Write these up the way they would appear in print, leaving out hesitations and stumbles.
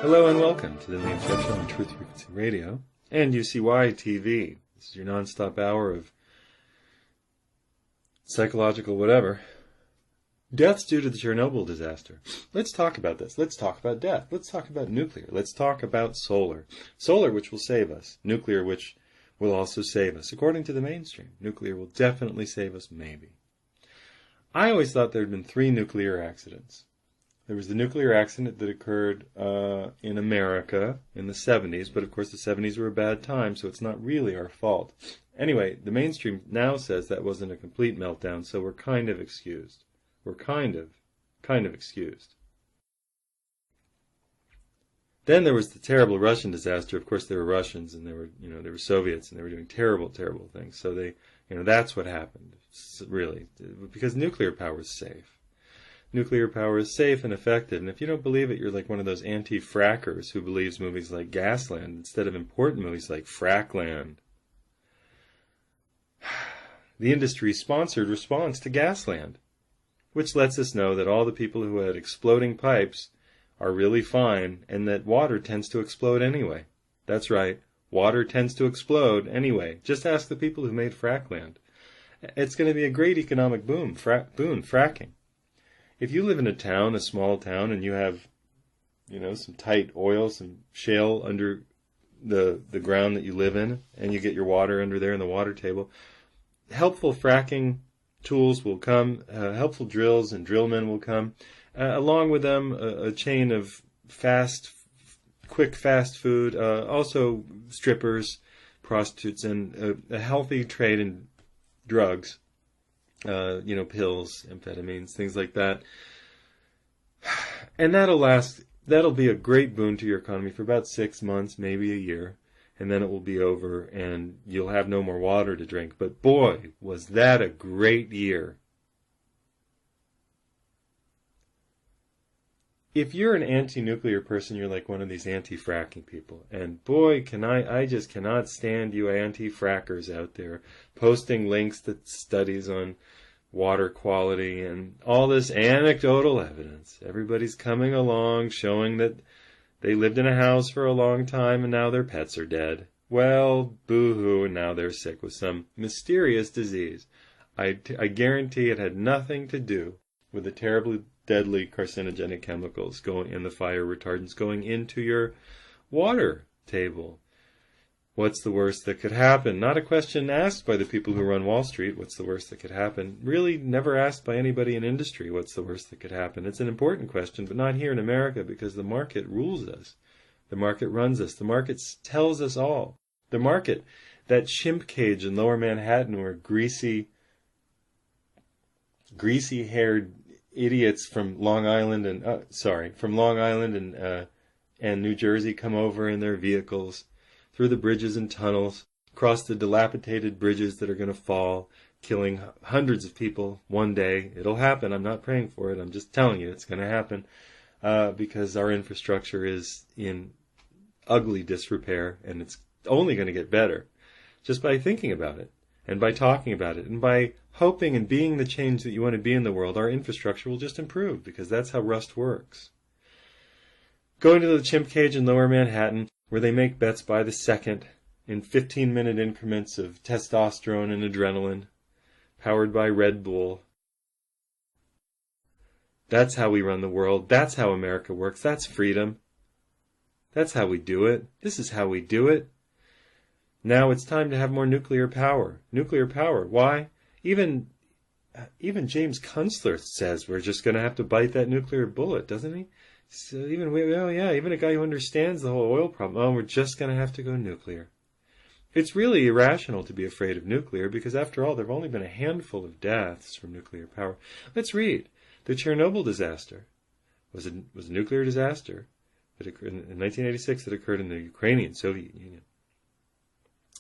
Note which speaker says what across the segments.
Speaker 1: Hello and welcome to the Liam Scheff Show on Truth Frequency Radio and UCY TV. This is your non-stop hour of psychological whatever. Deaths due to the Chernobyl disaster. Let's talk about this. Let's talk about death. Let's talk about nuclear. Let's talk about solar. Solar, which will save us. Nuclear, which will also save us. According to the mainstream, nuclear will definitely save us, maybe. I always thought there had been 3 nuclear accidents. There was the nuclear accident that occurred in America in the 70s, but of course the 70s were a bad time, so it's not really our fault. Anyway, the mainstream now says that wasn't a complete meltdown, so we're kind of excused. We're kind of excused. Then there was the terrible Russian disaster. Of course, there were Russians and there were Soviets and they were doing terrible, terrible things. So that's what happened, really, because nuclear power is safe. Nuclear power is safe and effective, and if you don't believe it, you're like one of those anti-frackers who believes movies like Gasland instead of important movies like Frackland. The industry-sponsored response to Gasland, which lets us know that all the people who had exploding pipes are really fine, and that water tends to explode anyway. That's right, water tends to explode anyway. Just ask the people who made Frackland. It's going to be a great economic boom, fracking. If you live in a town, a small town, and you have, some tight oil, some shale under the ground that you live in, and you get your water under there in the water table, helpful fracking tools will come, helpful drills and drillmen will come, along with them a chain of quick fast food, also strippers, prostitutes, and a healthy trade in drugs. Pills, amphetamines, things like that. And that'll be a great boon to your economy for about 6 months, maybe a year, and then it will be over and you'll have no more water to drink. But boy, was that a great year. If you're an anti-nuclear person, you're like one of these anti-fracking people. And boy, I just cannot stand you anti-frackers out there posting links to studies on water quality and all this anecdotal evidence. Everybody's coming along showing that they lived in a house for a long time and now their pets are dead. Well, boo-hoo, and now they're sick with some mysterious disease. I guarantee it had nothing to do with the terribly deadly carcinogenic chemicals going in the fire retardants going into your water table. What's the worst that could happen? Not a question asked by the people who run Wall Street. What's the worst that could happen? Really never asked by anybody in industry. What's the worst that could happen? It's an important question, but not here in America because the market rules us. The market runs us. The market tells us all. The market, that chimp cage in Lower Manhattan where greasy-haired idiots from Long Island and New Jersey come over in their vehicles through the bridges and tunnels, across the dilapidated bridges that are going to fall, killing hundreds of people one day. It'll happen. I'm not praying for it. I'm just telling you it's going to happen because our infrastructure is in ugly disrepair, and it's only going to get better just by thinking about it and by talking about it and by hoping and being the change that you want to be in the world. Our infrastructure will just improve because that's how Rust works. Going to the chimp cage in Lower Manhattan, where they make bets by the second in 15-minute increments of testosterone and adrenaline, powered by Red Bull. That's how we run the world. That's how America works. That's freedom. That's how we do it. This is how we do it. Now it's time to have more nuclear power. Nuclear power. Why? Even James Kunstler says we're just going to have to bite that nuclear bullet, doesn't he? So even a guy who understands the whole oil problem, we're just going to have to go nuclear. It's really irrational to be afraid of nuclear because, after all, there have only been a handful of deaths from nuclear power. Let's read. The Chernobyl disaster was a nuclear disaster that occurred in 1986 that occurred in the Ukrainian Soviet Union.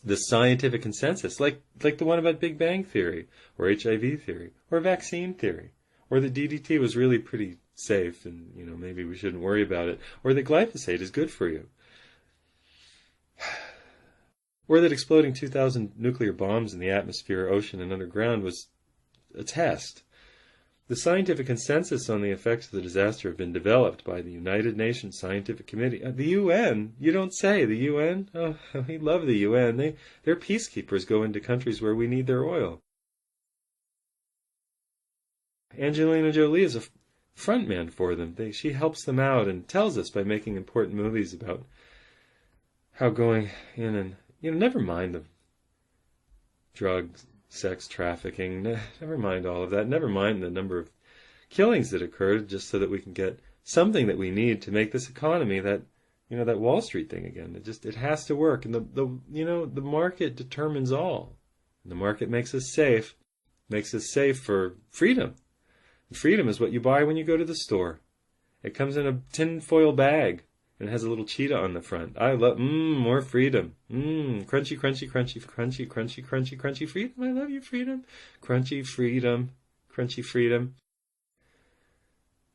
Speaker 1: The scientific consensus, like the one about Big Bang Theory, or HIV theory, or vaccine theory, or that DDT was really pretty safe and, maybe we shouldn't worry about it, or that glyphosate is good for you, or that exploding 2,000 nuclear bombs in the atmosphere, ocean, and underground was a test. The scientific consensus on the effects of the disaster have been developed by the United Nations Scientific Committee. The UN? You don't say. The UN? Oh, we love the UN. Their peacekeepers go into countries where we need their oil. Angelina Jolie is a frontman for them. She helps them out and tells us by making important movies about how going in and, never mind the drugs, sex trafficking, never mind all of that, never mind the number of killings that occurred, just so that we can get something that we need to make this economy that Wall Street thing again. It has to work, and the market determines all. And the market makes us safe for freedom. And freedom is what you buy when you go to the store. It comes in a tin-foil bag. And it has a little cheetah on the front. I love, more freedom. Crunchy, crunchy, crunchy, crunchy, crunchy, crunchy, crunchy freedom. I love you, freedom. Crunchy freedom. Crunchy freedom.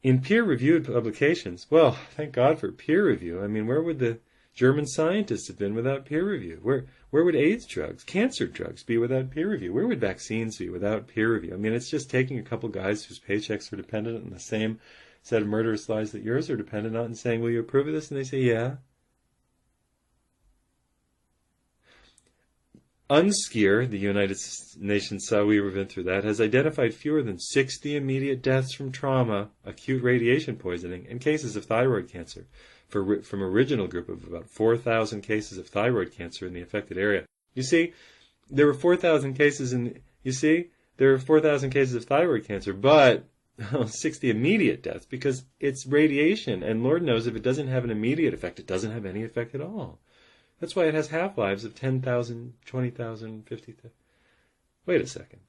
Speaker 1: In peer-reviewed publications, well, thank God for peer review. I mean, where would the German scientists have been without peer review? Where would AIDS drugs, cancer drugs be without peer review? Where would vaccines be without peer review? I mean, it's just taking a couple guys whose paychecks are dependent on the same set of murderous lies that yours are dependent on, and saying, will you approve of this? And they say, yeah. UNSCEAR, the United Nations saw we've been through that, has identified fewer than 60 immediate deaths from trauma, acute radiation poisoning, and cases of thyroid cancer, from original group of about 4,000 cases of thyroid cancer in the affected area. You see, there were 4,000 cases of thyroid cancer, but 60 immediate deaths, because it's radiation, and Lord knows if it doesn't have an immediate effect, it doesn't have any effect at all. That's why it has half-lives of 10,000, 20,000, 50,000. Wait a second.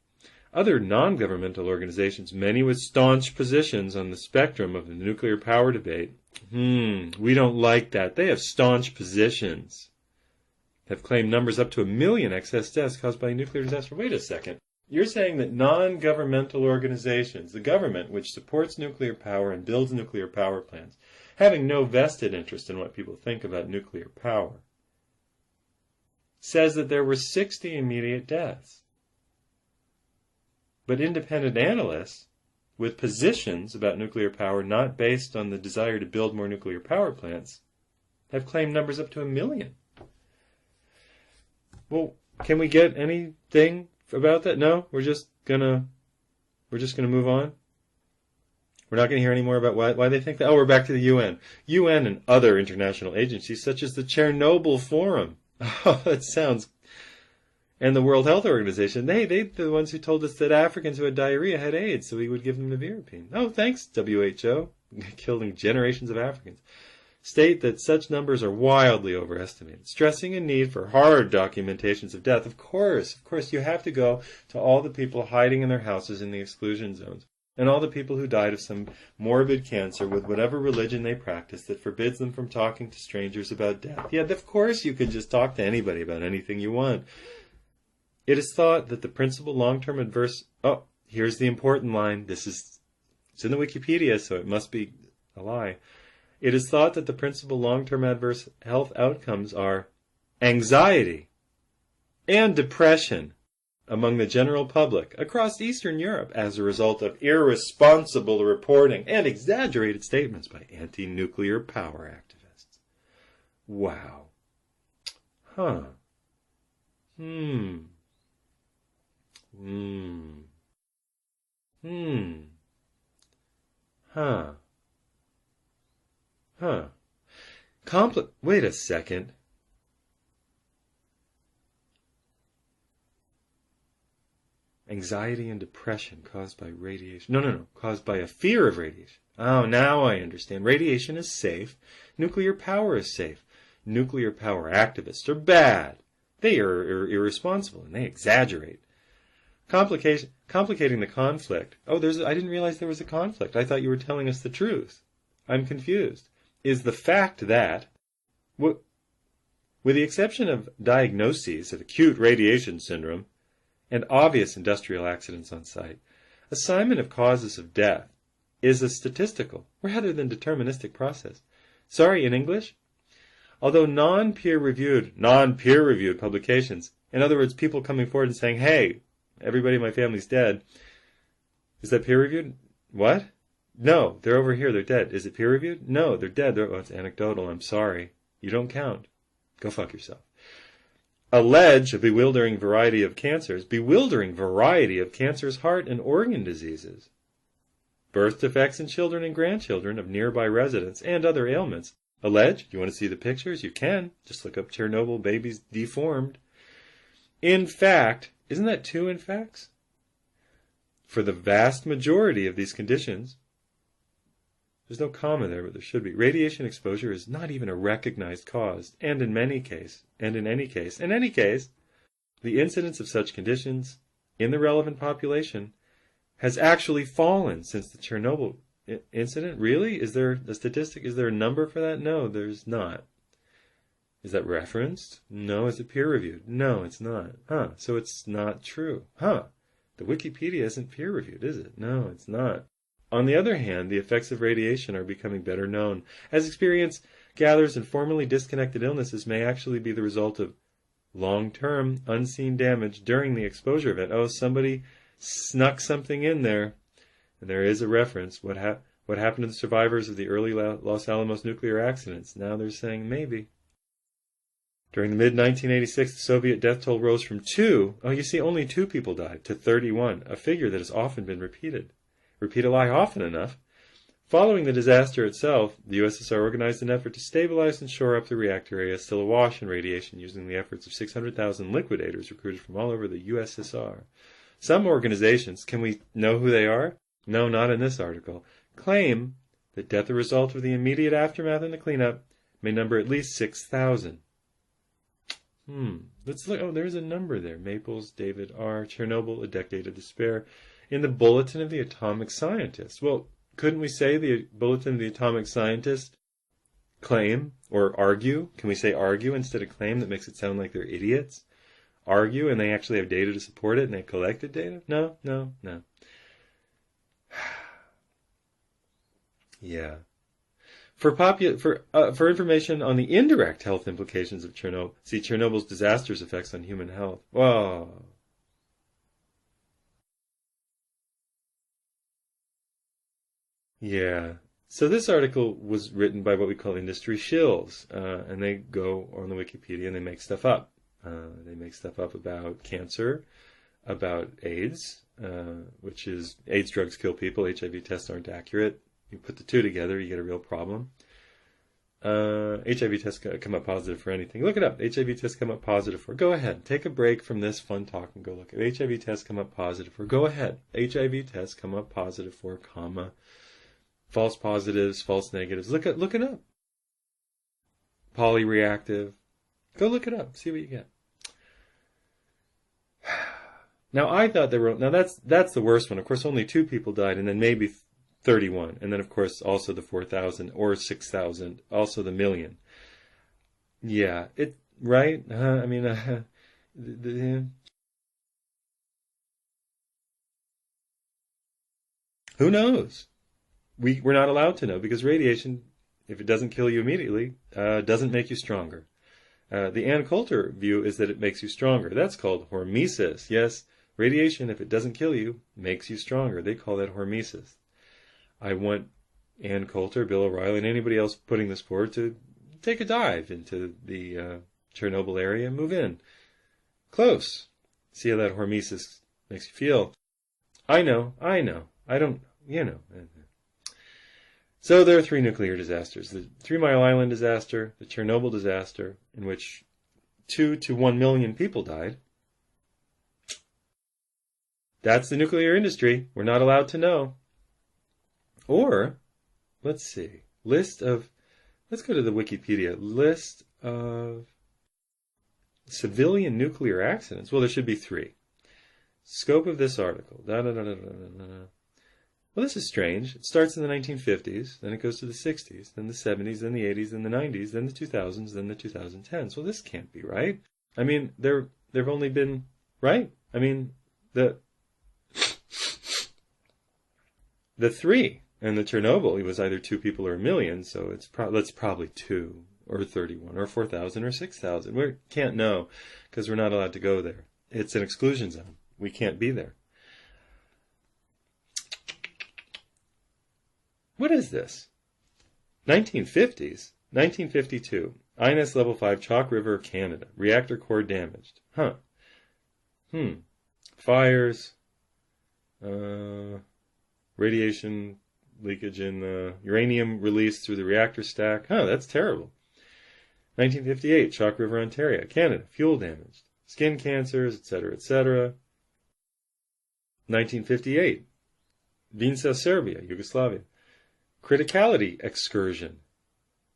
Speaker 1: Other non-governmental organizations, many with staunch positions on the spectrum of the nuclear power debate, we don't like that. They have staunch positions. Have claimed numbers up to 1 million excess deaths caused by nuclear disaster. Wait a second. You're saying that non-governmental organizations, the government which supports nuclear power and builds nuclear power plants, having no vested interest in what people think about nuclear power, says that there were 60 immediate deaths. But independent analysts with positions about nuclear power not based on the desire to build more nuclear power plants have claimed numbers up to 1 million. Well, can we get anything about that? No, we're just gonna move on. We're not gonna hear any more about why they think that. Oh, we're back to the UN and other international agencies such as the Chernobyl Forum. Oh, that sounds. And the World Health Organization. They're the ones who told us that Africans who had diarrhea had AIDS, so we would give them nevirapine. Oh, thanks, WHO, killing generations of Africans. State that such numbers are wildly overestimated, stressing a need for hard documentations of death. Of course, you have to go to all the people hiding in their houses in the exclusion zones, and all the people who died of some morbid cancer with whatever religion they practice that forbids them from talking to strangers about death. Yeah, of course you can just talk to anybody about anything you want. It is thought that the principal long-term adverse... Oh, here's the important line. It's in the Wikipedia, so it must be a lie. It is thought that the principal long-term adverse health outcomes are anxiety and depression among the general public across Eastern Europe as a result of irresponsible reporting and exaggerated statements by anti-nuclear power activists. Wow. Huh. Wait a second. Anxiety and depression caused by radiation. No. Caused by a fear of radiation. Oh, now I understand. Radiation is safe. Nuclear power is safe. Nuclear power activists are bad. They are irresponsible and they exaggerate. Complicating the conflict. Oh, I didn't realize there was a conflict. I thought you were telling us the truth. I'm confused. Is the fact that, with the exception of diagnoses of acute radiation syndrome and obvious industrial accidents on site, assignment of causes of death is a statistical rather than deterministic process. Sorry, in English? Although non-peer-reviewed publications, in other words, people coming forward and saying, hey, everybody in my family's dead, is that peer-reviewed? What? No, they're over here. They're dead. Is it peer-reviewed? No, they're dead. Oh, it's anecdotal. I'm sorry. You don't count. Go fuck yourself. Allege a bewildering variety of cancers, heart and organ diseases, birth defects in children and grandchildren of nearby residents, and other ailments. Allege, you want to see the pictures? You can. Just look up Chernobyl babies deformed. In fact, isn't that two in facts? For the vast majority of these conditions, there's no comma there, but there should be. Radiation exposure is not even a recognized cause, and in any case, the incidence of such conditions in the relevant population has actually fallen since the Chernobyl incident. Really? Is there a statistic? Is there a number for that? No, there's not. Is that referenced? No. Is it peer-reviewed? No, it's not. Huh. So it's not true. Huh. The Wikipedia isn't peer-reviewed, is it? No, it's not. On the other hand, the effects of radiation are becoming better known. As experience gathers in formerly disconnected illnesses may actually be the result of long-term unseen damage during the exposure event. Oh, somebody snuck something in there. And there is a reference. What happened to the survivors of the early Los Alamos nuclear accidents? Now they're saying maybe. During the mid-1986, the Soviet death toll rose from 2, oh, you see, only 2 people died, to 31, a figure that has often been repeated. Repeat a lie often enough. Following the disaster itself, the USSR organized an effort to stabilize and shore up the reactor area still awash in radiation using the efforts of 600,000 liquidators recruited from all over the USSR. Some organizations, can we know who they are? No, not in this article, claim that death as a result of the immediate aftermath and the cleanup may number at least 6,000. Let's look. Oh, there's a number there. Maples, David R. Chernobyl, A Decade of Despair. In the Bulletin of the Atomic Scientist. Well, couldn't we say the Bulletin of the Atomic Scientist claim or argue? Can we say argue instead of claim? That makes it sound like they're idiots. Argue, and they actually have data to support it, and they collected data? No. Yeah. For information on the indirect health implications of Chernobyl, see Chernobyl's disastrous effects on human health. Whoa. Yeah. So this article was written by what we call industry shills, and they go on the Wikipedia and they make stuff up. They make stuff up about cancer, about AIDS, which is AIDS drugs kill people, HIV tests aren't accurate. You put the two together, you get a real problem. HIV tests come up positive for anything. Look it up. HIV tests come up positive for. Go ahead. Take a break from this fun talk and go look at HIV tests come up positive for. Go ahead. HIV tests come up positive for, comma. False positives, false negatives. Look it up. Polyreactive. Go look it up. See what you get. Now I thought there were. Now that's the worst one. Of course, only 2 people died, and then maybe 31, and then of course also the 4,000 or 6,000, also the million. Yeah, right. I mean, who knows? We're not allowed to know because radiation, if it doesn't kill you immediately, doesn't make you stronger. The Ann Coulter view is that it makes you stronger. That's called hormesis. Yes, radiation, if it doesn't kill you, makes you stronger. They call that hormesis. I want Ann Coulter, Bill O'Reilly, and anybody else putting this forward to take a dive into the Chernobyl area and move in. Close. See how that hormesis makes you feel. I know. I don't, So there are 3 nuclear disasters. The 3 Mile Island disaster, the Chernobyl disaster, in which 2 to 1 million people died. That's the nuclear industry. We're not allowed to know. Or, let's see, let's go to the Wikipedia, list of civilian nuclear accidents. Well, there should be 3. Scope of this article. Well, this is strange. It starts in the 1950s, then it goes to the 60s, then the 70s, then the 80s, then the 90s, then the 2000s, then the 2010s. Well, this can't be right. I mean, there've only been, right? I mean, the 3 and the Chernobyl, it was either 2 people or a million, so it's probably 2 or 31 or 4,000 or 6,000. We can't know because we're not allowed to go there. It's an exclusion zone. We can't be there. What is this? 1950s? 1952. INS Level 5, Chalk River, Canada. Reactor core damaged. Huh. Fires. Radiation leakage in uranium released through the reactor stack. Huh, that's terrible. 1958. Chalk River, Ontario, Canada. Fuel damaged. Skin cancers, etc., etc. 1958. Vinca, Serbia, Yugoslavia. Criticality excursion.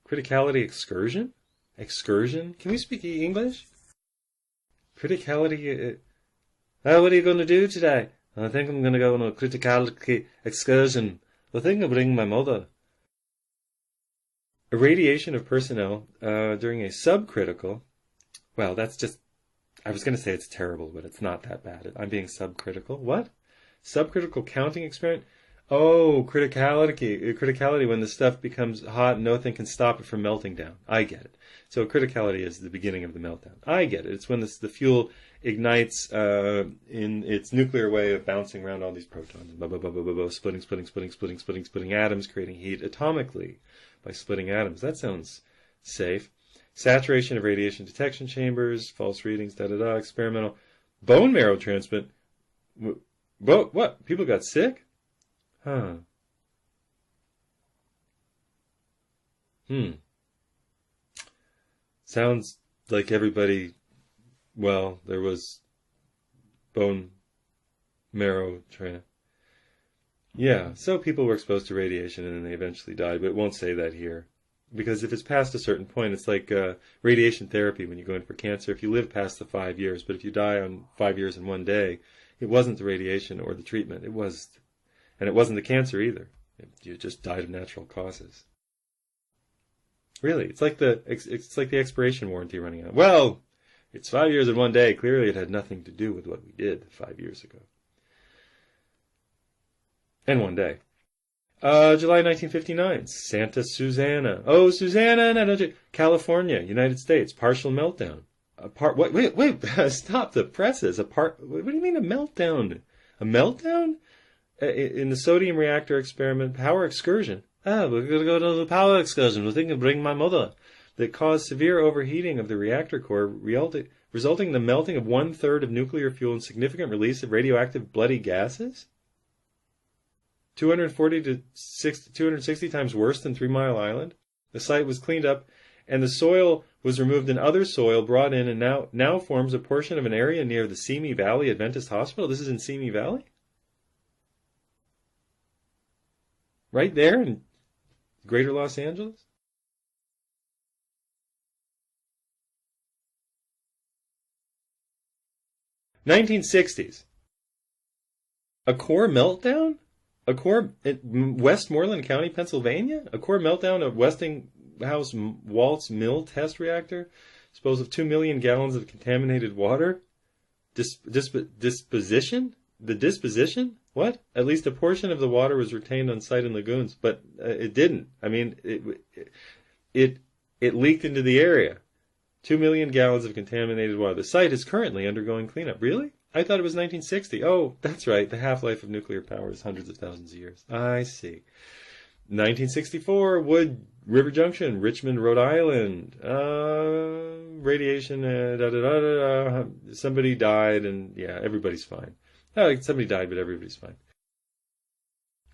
Speaker 1: Criticality excursion? Excursion? Can we speak English? Criticality... what are you going to do today? I think I'm going to go on a criticality excursion. I think I'll bring my mother. Irradiation of personnel during a subcritical... Well, that's just... I was going to say it's terrible, but it's not that bad. I'm being subcritical. What? Subcritical counting experiment? Oh, criticality when the stuff becomes hot and nothing can stop it from melting down. I get it. So criticality is the beginning of the meltdown. I get it. It's when the fuel ignites in its nuclear way of bouncing around all these protons, splitting atoms, creating heat atomically by splitting atoms. That sounds safe. Saturation of radiation detection chambers, false readings, experimental. Bone marrow transplant. What? People got sick? Huh. Sounds like everybody, well, there was bone marrow Yeah, so people were exposed to radiation and then they eventually died, but it won't say that here. Because if it's past a certain point, it's like radiation therapy when you go in for cancer. If you live past the 5 years, but if you die on 5 years and 1 day, it wasn't the radiation or the treatment. It wasn't the cancer either. You just died of natural causes. Really, it's like the expiration warranty running out. Well, it's 5 years and 1 day. Clearly, it had nothing to do with what we did 5 years ago. And 1 day. July 1959, Santa Susana. Oh, Susanna, California, United States, partial meltdown. Wait, stop the presses. What do you mean a meltdown? A meltdown? In the sodium reactor experiment, power excursion. We're going to go to the power excursion. We're thinking of bringing my mother. That caused severe overheating of the reactor core, resulting in the melting of 1/3 of nuclear fuel and significant release of radioactive bloody gases? 240 to 260 times worse than 3 Mile Island. The site was cleaned up, and the soil was removed and other soil brought in, and now forms a portion of an area near the Simi Valley Adventist Hospital. This is in Simi Valley? Right there in Greater Los Angeles? '60s. A core meltdown? A core in Westmoreland County, Pennsylvania? A core meltdown of Westinghouse Waltz Mill test reactor? Disposed of 2 million gallons of contaminated water? Disposition? The disposition? What? At least a portion of the water was retained on site in lagoons, but it didn't. I mean, it leaked into the area. 2 million gallons of contaminated water. The site is currently undergoing cleanup. Really? I thought it was 1960. Oh, that's right. The half-life of nuclear power is hundreds of thousands of years. I see. 1964, Wood River Junction, Richmond, Rhode Island. Radiation, somebody died, and yeah, everybody's fine. Somebody died, but everybody's fine.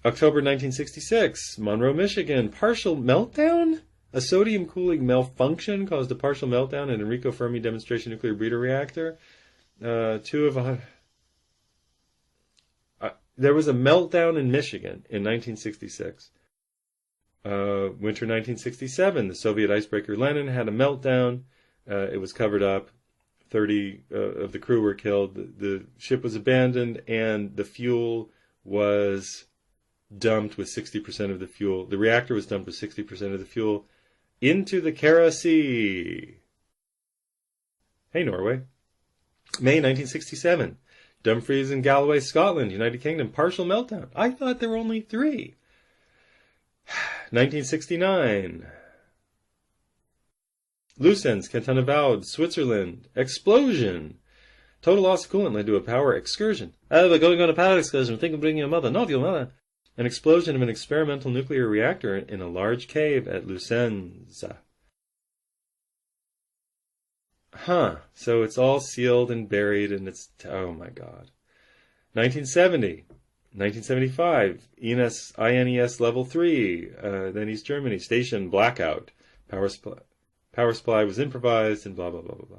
Speaker 1: October 1966, Monroe, Michigan. Partial meltdown? A sodium cooling malfunction caused a partial meltdown in Enrico Fermi demonstration nuclear breeder reactor. There was a meltdown in Michigan in 1966. Winter 1967, the Soviet icebreaker Lenin had a meltdown. It was covered up. 30 of the crew were killed. The ship was abandoned, and the fuel was dumped with 60% of the fuel. The reactor was dumped with 60% of the fuel into the Kara Sea. Hey, Norway. May 1967. Dumfries and Galway, Scotland, United Kingdom. Partial meltdown. I thought there were only 3. 1969. Lucens, Canton-Vaud, Switzerland. Explosion. Total loss of coolant led to a power excursion. We're going on a power excursion. I think I'm bringing your mother. Not your mother. An explosion of an experimental nuclear reactor in a large cave at Lucenza. Huh. So it's all sealed and buried, and it's... Oh, my God. 1970. 1975. INES Level 3. Then East Germany. Station blackout. Power supply was improvised, and blah, blah, blah, blah, blah.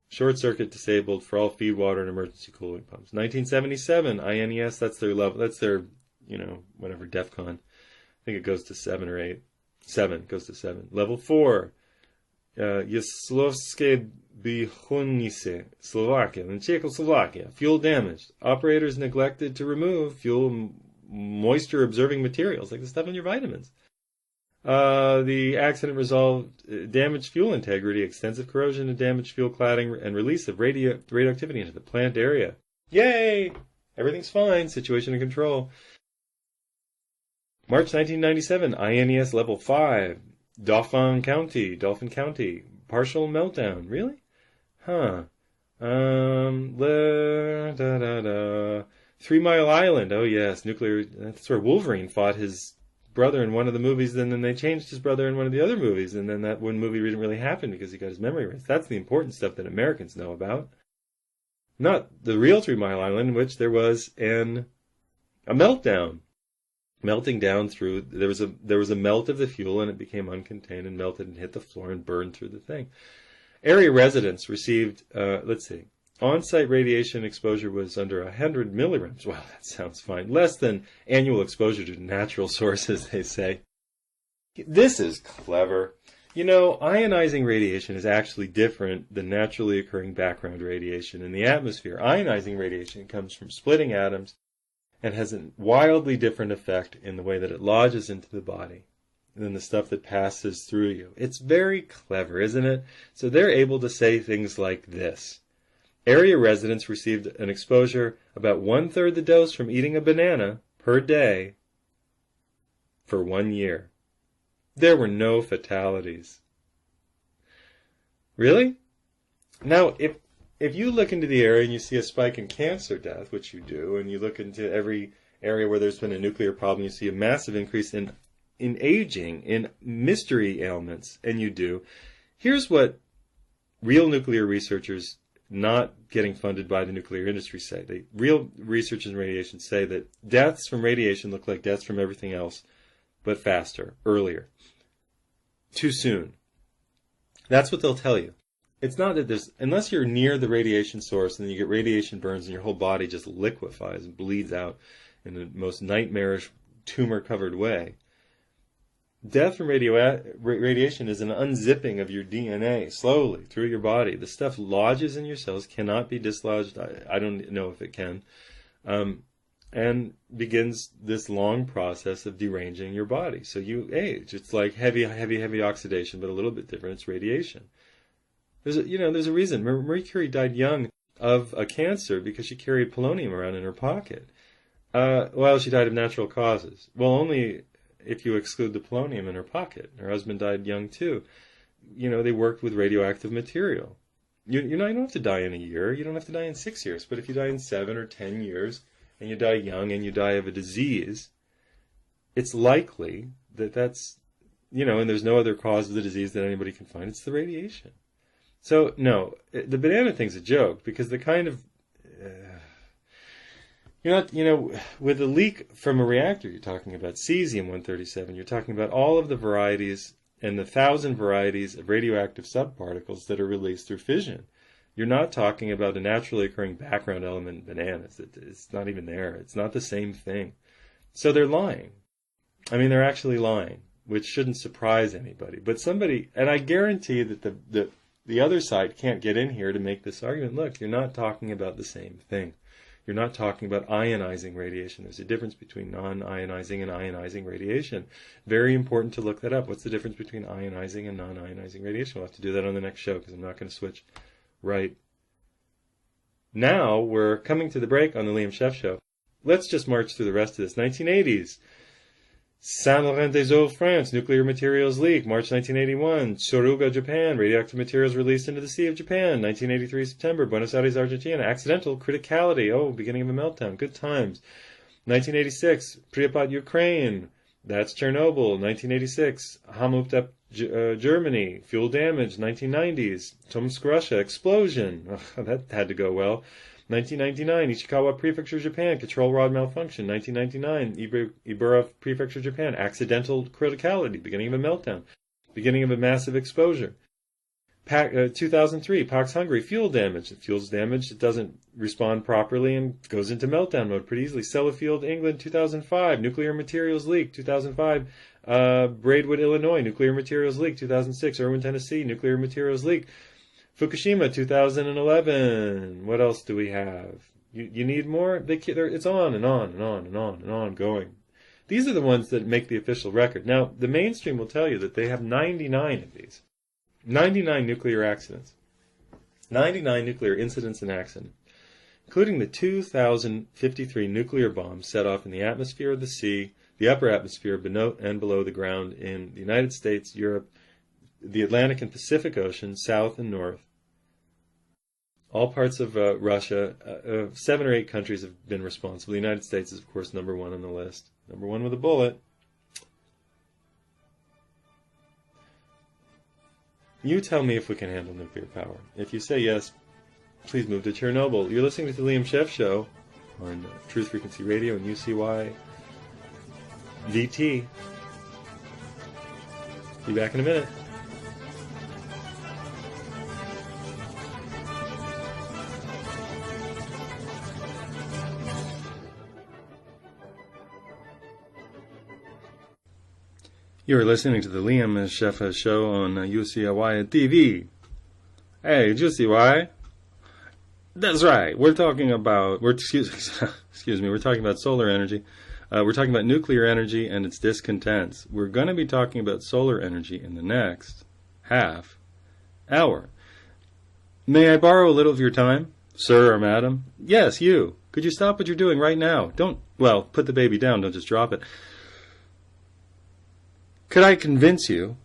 Speaker 1: Short circuit disabled for all feed water and emergency cooling pumps. 1977. INES, that's their level... That's their, whatever, DEFCON. I think it goes to 7 or 8. 7. Goes to 7. Level 4. Jeslovské Bihunice, Slovakia, and Czechoslovakia. Fuel damaged. Operators neglected to remove fuel moisture-absorbing materials, like the stuff in your vitamins. The accident resolved damaged fuel integrity, extensive corrosion and damaged fuel cladding, and release of radioactivity into the plant area. Yay! Everything's fine. Situation in control. March 1997, INES Level 5. Dauphin County. Partial meltdown. Really? Huh. 3 Mile Island. Oh, yes. Nuclear. That's where Wolverine fought his brother in one of the movies, and then they changed his brother in one of the other movies, and then that one movie didn't really happen because he got his memory erased. That's the important stuff that Americans know about. Not the real 3 Mile Island, in which there was a meltdown. Melting down through, there was a melt of the fuel, and it became uncontained and melted and hit the floor and burned through the thing. Area residents received, on-site radiation exposure was under 100 milligrams. Wow, that sounds fine. Less than annual exposure to natural sources, they say. This is clever. Ionizing radiation is actually different than naturally occurring background radiation in the atmosphere. Ionizing radiation comes from splitting atoms and has a wildly different effect in the way that it lodges into the body than the stuff that passes through you. It's very clever, isn't it? So they're able to say things like this. Area residents received an exposure about 1/3 the dose from eating a banana per day for 1 year. There were no fatalities. Really? Now, if you look into the area and you see a spike in cancer death, which you do, and you look into every area where there's been a nuclear problem, you see a massive increase in aging, in mystery ailments, and you do. Here's what real nuclear researchers not getting funded by the nuclear industry say. Real researchers in radiation say that deaths from radiation look like deaths from everything else, but faster, earlier, too soon. That's what they'll tell you. It's not that unless you're near the radiation source and then you get radiation burns and your whole body just liquefies and bleeds out in the most nightmarish tumor-covered way. Death from radiation is an unzipping of your DNA slowly through your body. The stuff lodges in your cells, cannot be dislodged. I don't know if it can. And begins this long process of deranging your body. So you age. It's like heavy oxidation, but a little bit different. It's radiation. There's a reason. Marie Curie died young of a cancer because she carried polonium around in her pocket. Well, she died of natural causes. Well, only if you exclude the polonium in her pocket. Her husband died young too. They worked with radioactive material. You don't have to die in a year. You don't have to die in 6 years. But if you die in 7 or 10 years, and you die young, and you die of a disease, it's likely that's, and there's no other cause of the disease that anybody can find. It's the radiation. So, no, the banana thing's a joke, because the kind of, with a leak from a reactor, you're talking about cesium-137, you're talking about all of the varieties and the 1,000 varieties of radioactive subparticles that are released through fission. You're not talking about a naturally occurring background element in bananas. It's not even there. It's not the same thing. So they're lying. I mean, they're actually lying, which shouldn't surprise anybody. But somebody, and I guarantee that the other side can't get in here to make this argument. Look, you're not talking about the same thing. You're not talking about ionizing radiation. There's a difference between non-ionizing and ionizing radiation. Very important to look that up. What's the difference between ionizing and non-ionizing radiation? We'll have to do that on the next show because I'm not going to switch right now. We're coming to the break on the Liam Scheff Show. Let's just march through the rest of this. 1980s. Saint-Laurent-des-Eaux, France, nuclear materials leak. March 1981, Suruga, Japan, radioactive materials released into the Sea of Japan. 1983, September, Buenos Aires, Argentina, accidental criticality. Oh, beginning of a meltdown. Good times. 1986, Pripyat, Ukraine. That's Chernobyl. 1986, Hamuptep, Germany. Fuel damage. 1990s, Tomsk, Russia. Explosion. That had to go well. 1999, Ishikawa Prefecture, Japan. Control rod malfunction. 1999, Ibura Prefecture, Japan. Accidental criticality. Beginning of a meltdown. Beginning of a massive exposure. 2003, Pax, Hungary, fuel damage. The fuel's damaged, it doesn't respond properly and goes into meltdown mode pretty easily. Sellafield, England, 2005, nuclear materials leak. 2005, Braidwood, Illinois, nuclear materials leak. 2006, Irwin, Tennessee, nuclear materials leak. Fukushima, 2011. What else do we have? You need more? It's on and on and on and on and on going. These are the ones that make the official record. Now, the mainstream will tell you that they have 99 of these. 99 nuclear accidents. 99 nuclear incidents and accidents, including the 2,053 nuclear bombs set off in the atmosphere of the sea, the upper atmosphere and below the ground in the United States, Europe, the Atlantic and Pacific Ocean, south and north. All parts of Russia. 7 or 8 countries have been responsible. The United States is, of course, number 1 on the list. Number 1 with a bullet. You tell me if we can handle nuclear power. If you say yes, please move to Chernobyl. You're listening to the Liam Scheff Show on Truth Frequency Radio and UCY VT. Be back in a minute. You are listening to the Liam Scheff Show on UCY TV. Hey, did you see why? That's right. We're talking about we're talking about solar energy. We're talking about nuclear energy and its discontents. We're going to be talking about solar energy in the next half hour. May I borrow a little of your time, sir or madam? Yes, you. Could you stop what you're doing right now? Put the baby down. Don't just drop it. Could I convince you,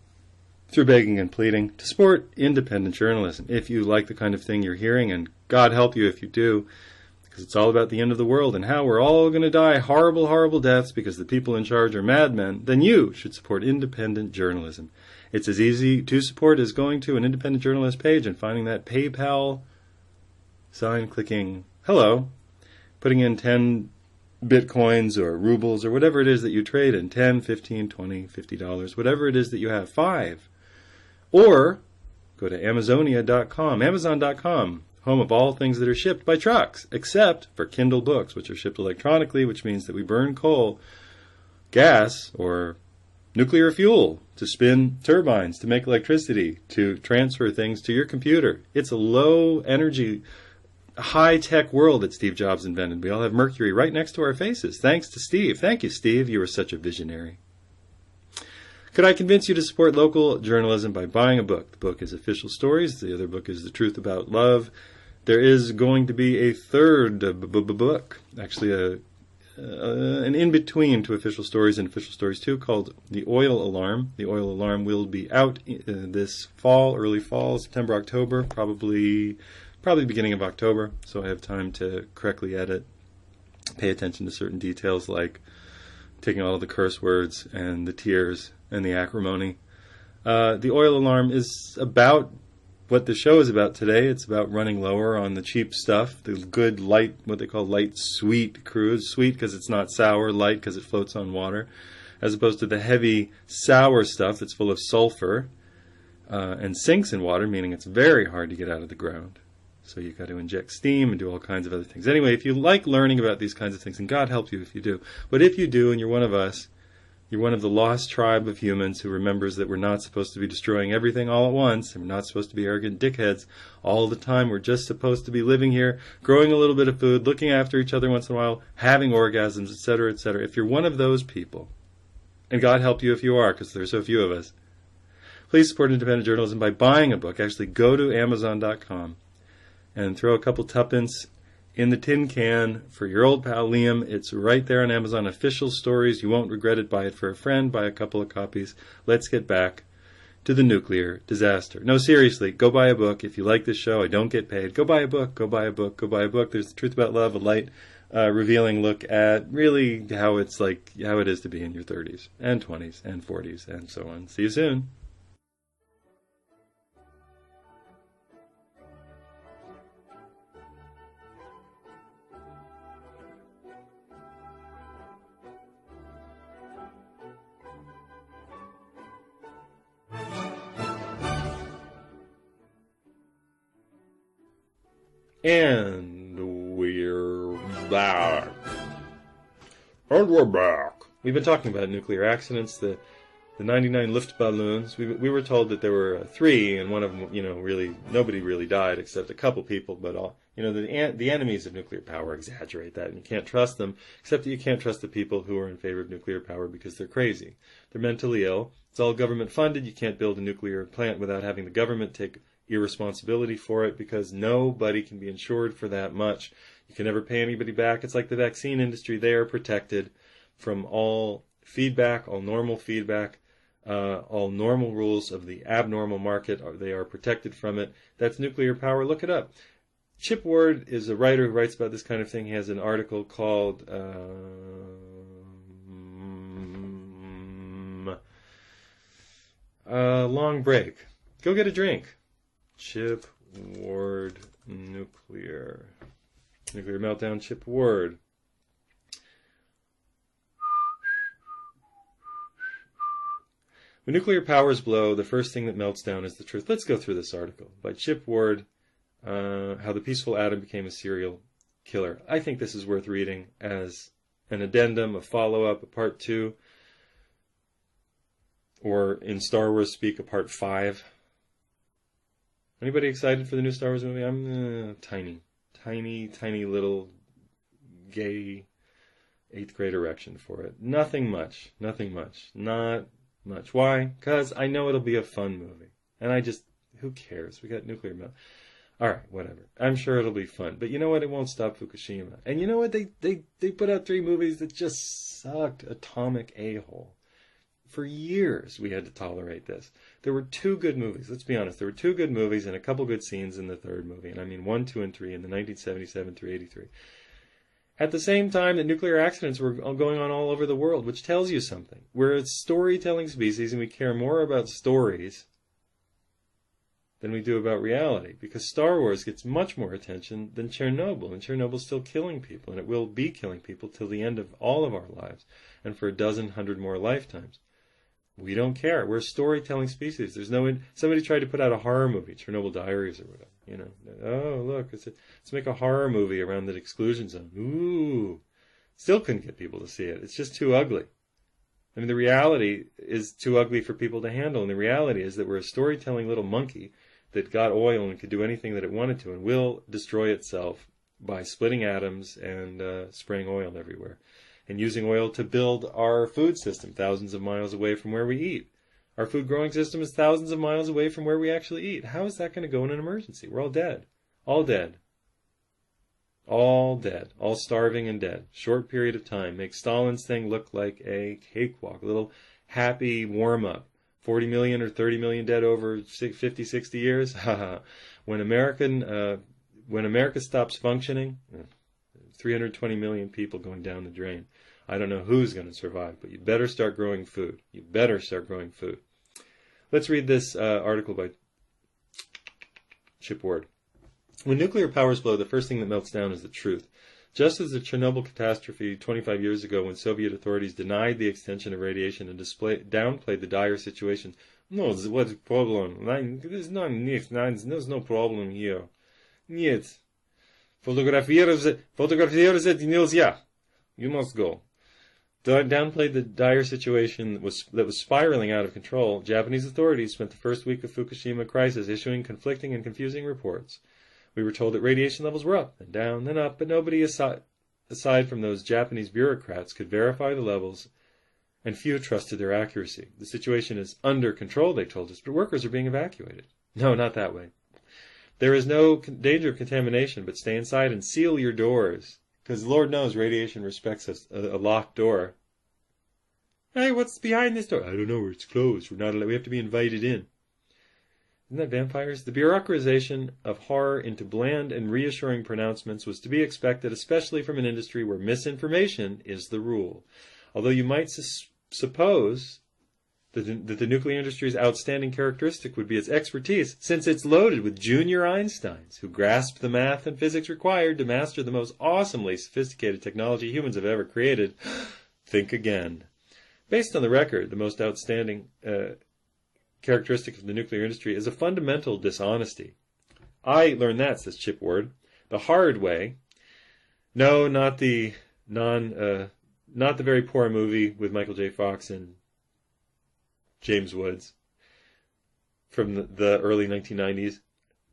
Speaker 1: through begging and pleading, to support independent journalism if you like the kind of thing you're hearing, and God help you if you do, because it's all about the end of the world and how we're all going to die horrible, horrible deaths because the people in charge are madmen, then you should support independent journalism. It's as easy to support as going to an independent journalist page and finding that PayPal sign, clicking hello, putting in 10 Bitcoins or rubles or whatever it is that you trade in, 10, 15, 20, $50, whatever it is that you have, 5. Or go to Amazonia.com, Amazon.com, home of all things that are shipped by trucks, except for Kindle books, which are shipped electronically, which means that we burn coal, gas, or nuclear fuel to spin turbines, to make electricity, to transfer things to your computer. It's a low energy, high-tech world that Steve Jobs invented. We all have Mercury right next to our faces, thanks to Steve. Thank you, Steve. You were such a visionary. Could I convince you to support local journalism by buying a book? The book is Official Stories. The other book is The Truth About Love. There is going to be a third book, actually an in-between to Official Stories and Official Stories 2, called The Oil Alarm. The Oil Alarm will be out this fall, early fall, September, October, probably beginning of October, so I have time to correctly edit, pay attention to certain details like taking all of the curse words and the tears and the acrimony. The Oil Alarm is about what the show is about today. It's about running lower on the cheap stuff, the good, light, what they call light, sweet cruise. Sweet because it's not sour, light because it floats on water, as opposed to the heavy, sour stuff that's full of sulfur and sinks in water, meaning it's very hard to get out of the ground. So you've got to inject steam and do all kinds of other things. Anyway, if you like learning about these kinds of things, and God help you if you do, but if you do and you're one of us, you're one of the lost tribe of humans who remembers that we're not supposed to be destroying everything all at once, and we're not supposed to be arrogant dickheads all the time. We're just supposed to be living here, growing a little bit of food, looking after each other once in a while, having orgasms, etc., etc. If you're one of those people, and God help you if you are, because there's so few of us, please support independent journalism by buying a book. Actually, go to Amazon.com. and throw a couple tuppence in the tin can for your old pal Liam. It's right there on Amazon. Official Stories. You won't regret it. Buy it for a friend. Buy a couple of copies. Let's get back to the nuclear disaster. No, seriously, go buy a book. If you like this show, I don't get paid. Go buy a book. Go buy a book. Go buy a book. There's The Truth About Love, a light, revealing look at really how it is to be in your 30s and 20s and 40s and so on. See you soon. And we're back. And we're back. We've been talking about nuclear accidents, the 99 lift balloons. We were told that there were 3, and one of them, really nobody really died except a couple people. But the enemies of nuclear power exaggerate that, and you can't trust them. Except that you can't trust the people who are in favor of nuclear power because they're crazy. They're mentally ill. It's all government funded. You can't build a nuclear plant without having the government take irresponsibility for it, because nobody can be insured for that much. You can never pay anybody back. It's like the vaccine industry. They are protected from all feedback, all normal feedback, all normal rules of the abnormal market. They are protected from it. That's nuclear power. Look it up. Chip Ward is a writer who writes about this kind of thing. He has an article called Long Break. Go get a drink. Chip Ward nuclear meltdown. Chip Ward. When nuclear powers blow, the first thing that melts down is the truth. Let's go through this article by Chip Ward, How the Peaceful Atom Became a Serial Killer. I think this is worth reading as an addendum, a follow-up, a part 2, or in Star Wars speak, a part 5. Anybody excited for the new Star Wars movie? I'm tiny little gay 8th grade erection for it. Nothing much. Not much. Why? Because I know it'll be a fun movie. And who cares? We got nuclear melt. Alright, whatever. I'm sure it'll be fun. But you know what? It won't stop Fukushima. And you know what? They put out 3 movies that just sucked atomic a-hole. For years, we had to tolerate this. There were 2 good movies. Let's be honest. There were 2 good movies and a couple good scenes in the 3rd movie. And I mean 1, 2, and 3 in the 1977 through 83. At the same time that nuclear accidents were going on all over the world, which tells you something. We're a storytelling species, and we care more about stories than we do about reality. Because Star Wars gets much more attention than Chernobyl. And Chernobyl's still killing people. And it will be killing people till the end of all of our lives. And for 100 more lifetimes. We don't care. We're a storytelling species. Somebody tried to put out a horror movie, Chernobyl Diaries or whatever. Oh look, let's make a horror movie around the exclusion zone. Ooh, still couldn't get people to see it. It's just too ugly. I mean, the reality is too ugly for people to handle, and the reality is that we're a storytelling little monkey that got oil and could do anything that it wanted to, and will destroy itself by splitting atoms and spraying oil everywhere. And using oil to build our food system thousands of miles away from where we eat. Our food growing system is thousands of miles away from where we actually eat. How is that going to go in an emergency? We're all dead. All dead. All dead. All starving and dead. Short period of time. Make Stalin's thing look like a cakewalk. A little happy warm-up. 40 million or 30 million dead over 50, 60 years? When America stops functioning, 320 million people going down the drain. I don't know who's going to survive, but you better start growing food. You better start growing food. Let's read this article by Chip Ward. When nuclear powers blow, the first thing that melts down is the truth. Just as the Chernobyl catastrophe 25 years ago, when Soviet authorities denied the extension of radiation and downplayed the dire situation. No, what's the problem? There's no problem here. Нет. Фотографировать нельзя. You must go. Downplayed the dire situation that was spiraling out of control. Japanese authorities spent the first week of Fukushima crisis issuing conflicting and confusing reports. We were told that radiation levels were up and down and up, but nobody aside from those Japanese bureaucrats could verify the levels, and few trusted their accuracy. The situation is under control, they told us, but workers are being evacuated. No, not that way. There is no danger of contamination, but stay inside and seal your doors. Because Lord knows radiation respects a locked door. Hey, what's behind this door? I don't know, it's closed. We have to be invited in. Isn't that vampires? The bureaucratization of horror into bland and reassuring pronouncements was to be expected, especially from an industry where misinformation is the rule. Although you might suppose that the nuclear industry's outstanding characteristic would be its expertise, since it's loaded with junior Einsteins who grasp the math and physics required to master the most awesomely sophisticated technology humans have ever created. Think again. Based on the record, the most outstanding characteristic of the nuclear industry is a fundamental dishonesty. I learned that, says Chip Ward, the hard way. No, not the very poor movie with Michael J. Fox and James Woods from the early 1990s,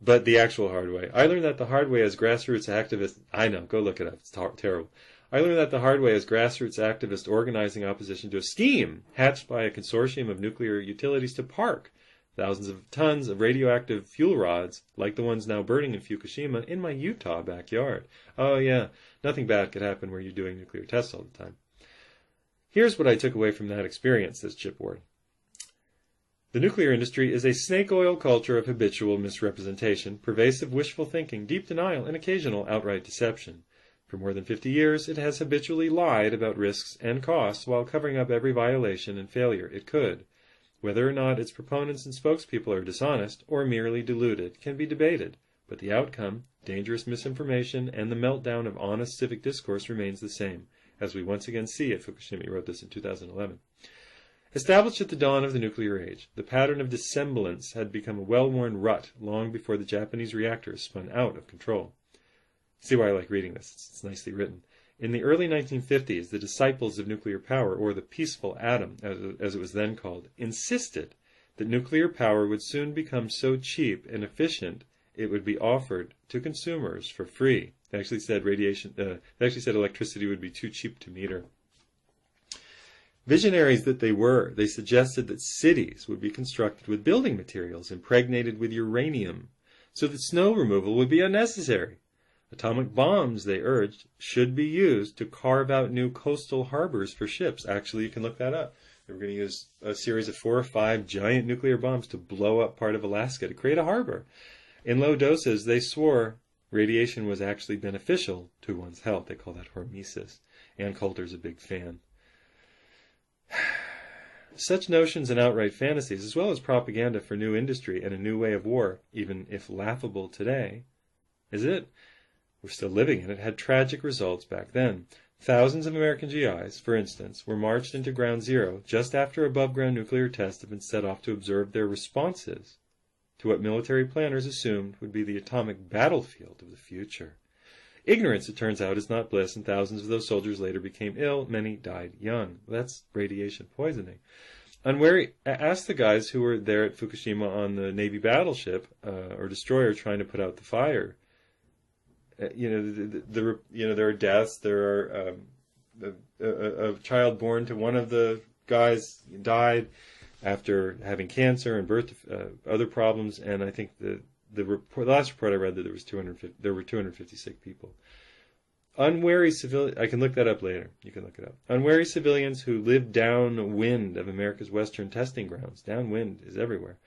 Speaker 1: but the actual hard way. I learned that the hard way as grassroots activists. I know, go look it up. It's terrible. I learned that the hard way as grassroots activists organizing opposition to a scheme hatched by a consortium of nuclear utilities to park thousands of tons of radioactive fuel rods, like the ones now burning in Fukushima, in my Utah backyard. Oh yeah, nothing bad could happen where you're doing nuclear tests all the time. Here's what I took away from that experience, says Chip Ward. The nuclear industry is a snake oil culture of habitual misrepresentation, pervasive wishful thinking, deep denial, and occasional outright deception. For more than 50 years, it has habitually lied about risks and costs while covering up every violation and failure it could. Whether or not its proponents and spokespeople are dishonest or merely deluded can be debated, but the outcome, dangerous misinformation, and the meltdown of honest civic discourse remains the same, as we once again see at Fukushima. He wrote this in 2011. Established at the dawn of the nuclear age, the pattern of dissemblance had become a well-worn rut long before the Japanese reactors spun out of control. See why I like reading this. It's nicely written. In the early 1950s, the disciples of nuclear power, or the peaceful atom, as it was then called, insisted that nuclear power would soon become so cheap and efficient it would be offered to consumers for free. They actually said electricity would be too cheap to meter. Visionaries that they were, they suggested that cities would be constructed with building materials impregnated with uranium, so that snow removal would be unnecessary. Atomic bombs, they urged, should be used to carve out new coastal harbors for ships. Actually, you can look that up. They were going to use a series of 4 or 5 giant nuclear bombs to blow up part of Alaska to create a harbor. In low doses, they swore radiation was actually beneficial to one's health. They call that hormesis. Ann Coulter's a big fan. Such notions and outright fantasies, as well as propaganda for new industry and a new way of war, even if laughable today, is it? We're still living in it, had tragic results back then. Thousands of American GIs, for instance, were marched into Ground Zero just after above-ground nuclear tests had been set off to observe their responses to what military planners assumed would be the atomic battlefield of the future. Ignorance, it turns out, is not bliss, and thousands of those soldiers later became ill. Many died young. That's radiation poisoning. Unwary, ask the guys who were there at Fukushima on the Navy battleship or destroyer trying to put out the fire. There are deaths. There are a child born to one of the guys died after having cancer and birth other problems, and I think the last report I read that there were 250 sick people. Unwary civilians, I can look that up later. You can look it up. Unwary civilians who lived downwind of America's western testing grounds, downwind is everywhere,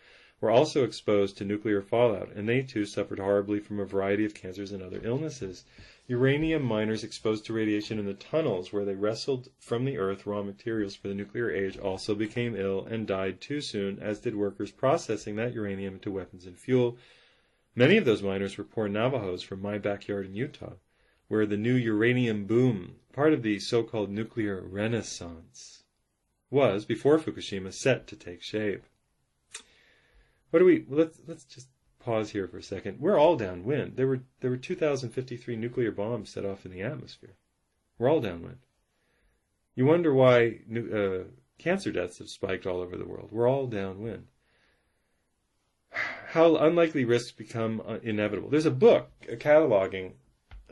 Speaker 1: were also exposed to nuclear fallout, and they too suffered horribly from a variety of cancers and other illnesses. Uranium miners exposed to radiation in the tunnels where they wrestled from the earth raw materials for the nuclear age also became ill and died too soon, as did workers processing that uranium into weapons and fuel. Many of those miners were poor Navajos from my backyard in Utah, where the new uranium boom, part of the so-called nuclear renaissance, was, before Fukushima, set to take shape. Let's just pause here for a second. We're all downwind. There were 2,053 nuclear bombs set off in the atmosphere. We're all downwind. You wonder why cancer deaths have spiked all over the world. We're all downwind. How unlikely risks become inevitable. There's a book, cataloging.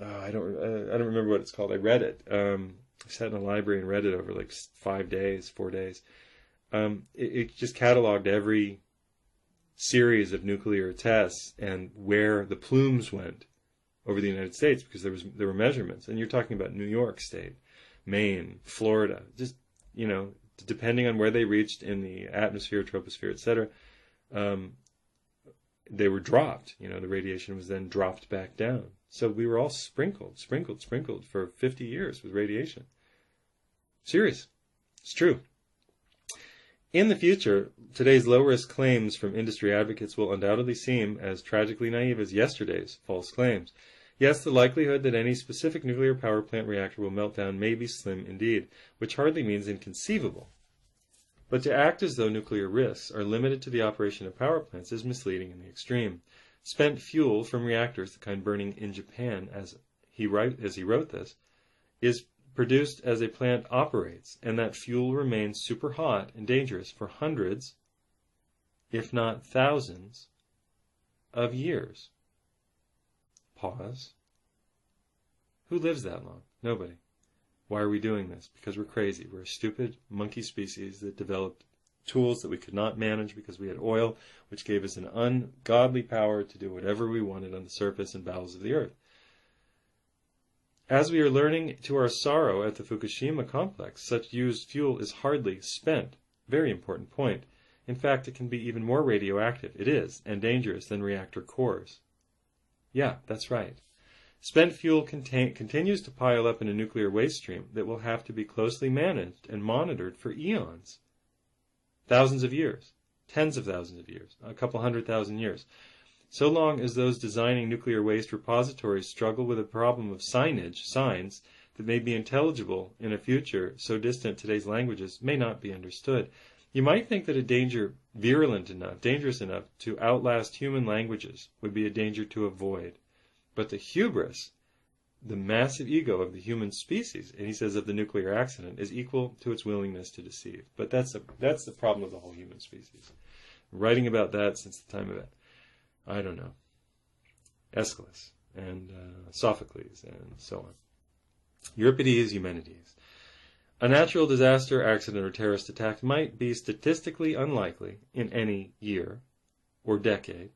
Speaker 1: I don't remember what it's called. I read it. I sat in a library and read it over like 4 days. It just cataloged every series of nuclear tests and where the plumes went over the United States, because there were measurements, and you're talking about New York State, Maine, Florida, just depending on where they reached in the atmosphere, troposphere, etc. they were dropped. The radiation was then dropped back down. So we were all sprinkled for 50 years with radiation. Serious. It's true. In the future, today's low-risk claims from industry advocates will undoubtedly seem as tragically naive as yesterday's false claims. Yes, the likelihood that any specific nuclear power plant reactor will melt down may be slim indeed, which hardly means inconceivable. But to act as though nuclear risks are limited to the operation of power plants is misleading in the extreme. Spent fuel from reactors, the kind burning in Japan as he wrote this, is produced as a plant operates, and that fuel remains super hot and dangerous for hundreds, if not thousands, of years. Pause. Who lives that long? Nobody. Why are we doing this? Because we're crazy. We're a stupid monkey species that developed tools that we could not manage because we had oil, which gave us an ungodly power to do whatever we wanted on the surface and bowels of the earth. As we are learning to our sorrow at the Fukushima complex, such used fuel is hardly spent. Very important point. In fact, it can be even more radioactive. It is, and dangerous than reactor cores. Yeah, that's right. Spent fuel continues to pile up in a nuclear waste stream that will have to be closely managed and monitored for eons. Thousands of years. Tens of thousands of years. A couple 100,000 years. So long as those designing nuclear waste repositories struggle with a problem of signs that may be intelligible in a future so distant today's languages may not be understood. You might think that a danger dangerous enough to outlast human languages would be a danger to avoid. But the hubris, the massive ego of the human species, and he says of the nuclear accident, is equal to its willingness to deceive. But that's the problem of the whole human species. I'm writing about that since the time of Aeschylus and Sophocles and so on. Euripides, Eumenides. A natural disaster, accident, or terrorist attack might be statistically unlikely in any year or decade,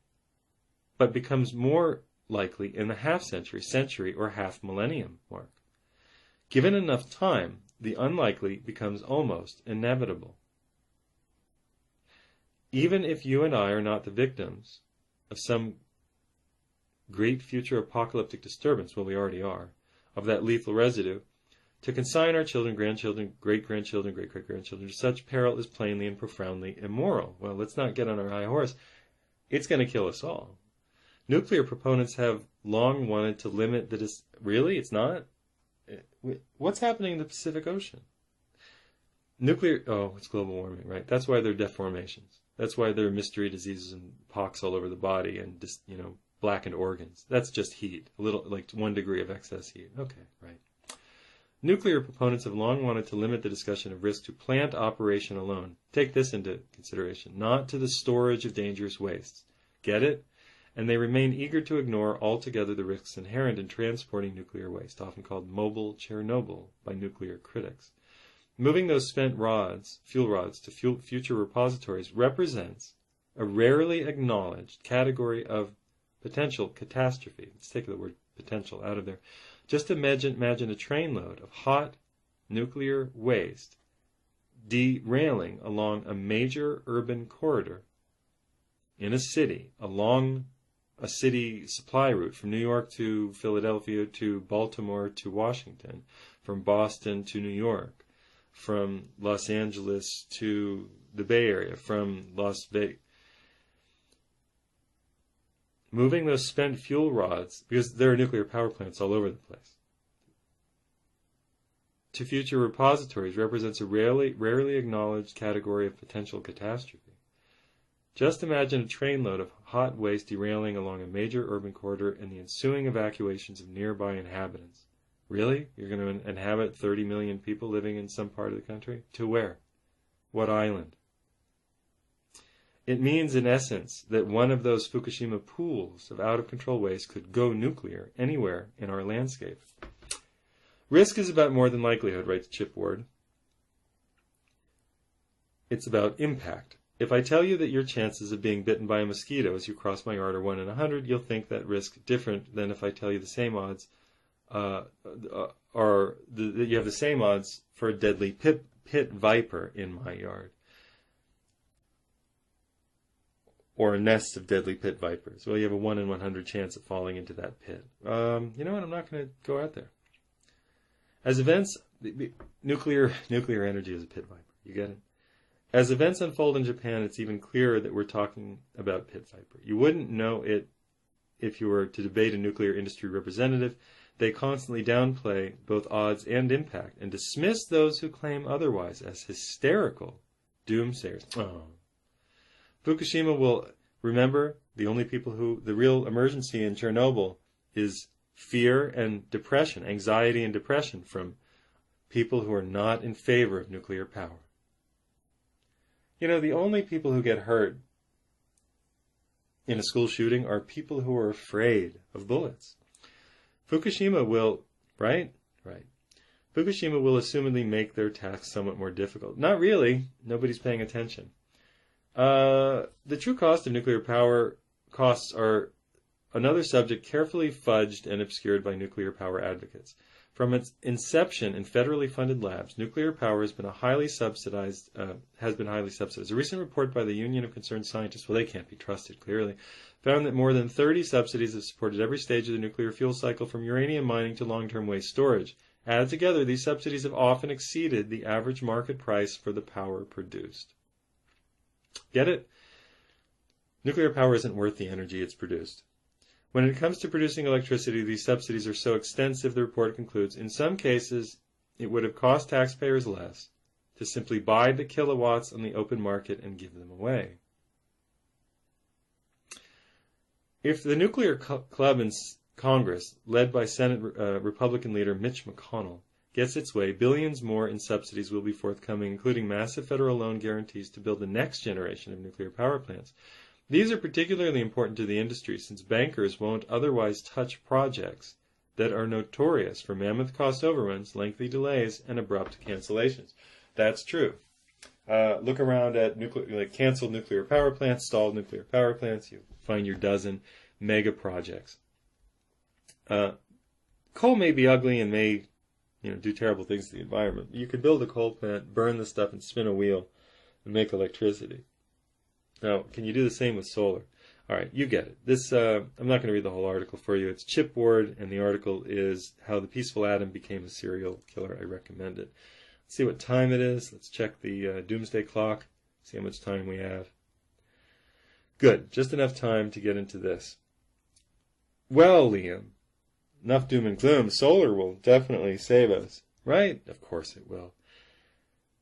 Speaker 1: but becomes more likely in the half-century, or half-millennium mark. Given enough time, the unlikely becomes almost inevitable. Even if you and I are not the victims of some great future apocalyptic disturbance, well, we already are, of that lethal residue, to consign our children, grandchildren, great-grandchildren, great-great-grandchildren to such peril is plainly and profoundly immoral. Well, let's not get on our high horse. It's going to kill us all. Nuclear proponents have long wanted to limit the... Really? It's not? What's happening in the Pacific Ocean? It's global warming, right? That's why there are deformations. That's why there are mystery diseases and pox all over the body and, blackened organs. That's just heat. A little, like 1 degree of excess heat. Okay, right. Nuclear proponents have long wanted to limit the discussion of risk to plant operation alone. Take this into consideration, not to the storage of dangerous wastes. Get it? And they remain eager to ignore altogether the risks inherent in transporting nuclear waste, often called mobile Chernobyl by nuclear critics. Moving those spent fuel rods to future repositories represents a rarely acknowledged category of potential catastrophe. Let's take the word potential out of there. Just imagine a trainload of hot nuclear waste derailing along a major urban corridor in a city, along a city supply route from New York to Philadelphia to Baltimore to Washington, from Boston to New York, from Los Angeles to the Bay Area, from Las Vegas. Moving those spent fuel rods, because there are nuclear power plants all over the place, to future repositories represents a rarely acknowledged category of potential catastrophe. Just imagine a trainload of hot waste derailing along a major urban corridor and the ensuing evacuations of nearby inhabitants. Really? You're going to inhabit 30 million people living in some part of the country? To where? What island? It means, in essence, that one of those Fukushima pools of out-of-control waste could go nuclear anywhere in our landscape. Risk is about more than likelihood, writes Chip Ward. It's about impact. If I tell you that your chances of being bitten by a mosquito as you cross my yard are 1 in 100, you'll think that risk different than if I tell you the same odds that you have the same odds for a deadly pit viper in my yard. or nests of deadly pit vipers. Well, you have a 1 in 100 chance of falling into that pit. You know what? I'm not going to go out there. As events, nuclear energy is a pit viper. You get it? As events unfold in Japan, it's even clearer that we're talking about pit viper. You wouldn't know it if you were to debate a nuclear industry representative. They constantly downplay both odds and impact and dismiss those who claim otherwise as hysterical doomsayers. Oh. Fukushima will remember the real emergency in Chernobyl is fear and depression, anxiety and depression from people who are not in favor of nuclear power. You know, the only people who get hurt in a school shooting are people who are afraid of bullets. Fukushima will, right? Fukushima will assumedly make their task somewhat more difficult. Not really. Nobody's paying attention. The true cost of nuclear power costs are another subject carefully fudged and obscured by nuclear power advocates. From its inception in federally funded labs, nuclear power has been highly subsidized. A recent report by the Union of Concerned Scientists, well, they can't be trusted, clearly, found that more than 30 subsidies have supported every stage of the nuclear fuel cycle, from uranium mining to long-term waste storage. Added together, these subsidies have often exceeded the average market price for the power produced. Get it? Nuclear power isn't worth the energy it's produced. When it comes to producing electricity, these subsidies are so extensive, the report concludes, in some cases, it would have cost taxpayers less to simply buy the kilowatts on the open market and give them away. If the nuclear club in Congress, led by Senate Republican leader Mitch McConnell, gets its way, billions more in subsidies will be forthcoming, including massive federal loan guarantees to build the next generation of nuclear power plants. These are particularly important to the industry since bankers won't otherwise touch projects that are notorious for mammoth cost overruns, lengthy delays, and abrupt cancellations. That's true. Look around at canceled nuclear power plants, stalled nuclear power plants. You find your dozen mega projects. Coal may be ugly and may do terrible things to the environment. You could build a coal plant, burn the stuff, and spin a wheel and make electricity. Now, can you do the same with solar? All right, you get it. This I'm not going to read the whole article for you. It's chipboard, and the article is How the Peaceful Atom Became a Serial Killer. I recommend it. Let's see what time it is. Let's check the doomsday clock, see how much time we have. Good, just enough time to get into this. Well, Liam, enough doom and gloom. Solar will definitely save us, right? Of course it will.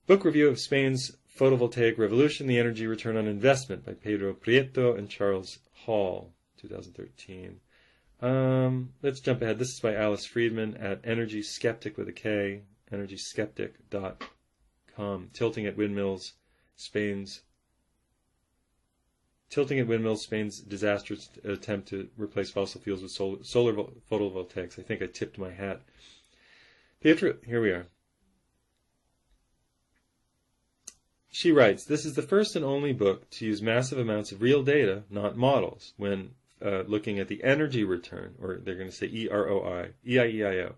Speaker 1: Book review of Spain's Photovoltaic Revolution, The Energy Return on Investment by Pedro Prieto and Charles Hall, 2013. Let's jump ahead. This is by Alice Friedman at Energy Skeptic with a K, energyskeptic.com. Tilting at Windmills, Spain's disastrous attempt to replace fossil fuels with solar photovoltaics. I think I tipped my hat. Here we are. She writes, this is the first and only book to use massive amounts of real data, not models, when looking at the energy return, or they're going to say EROI, EIEIO,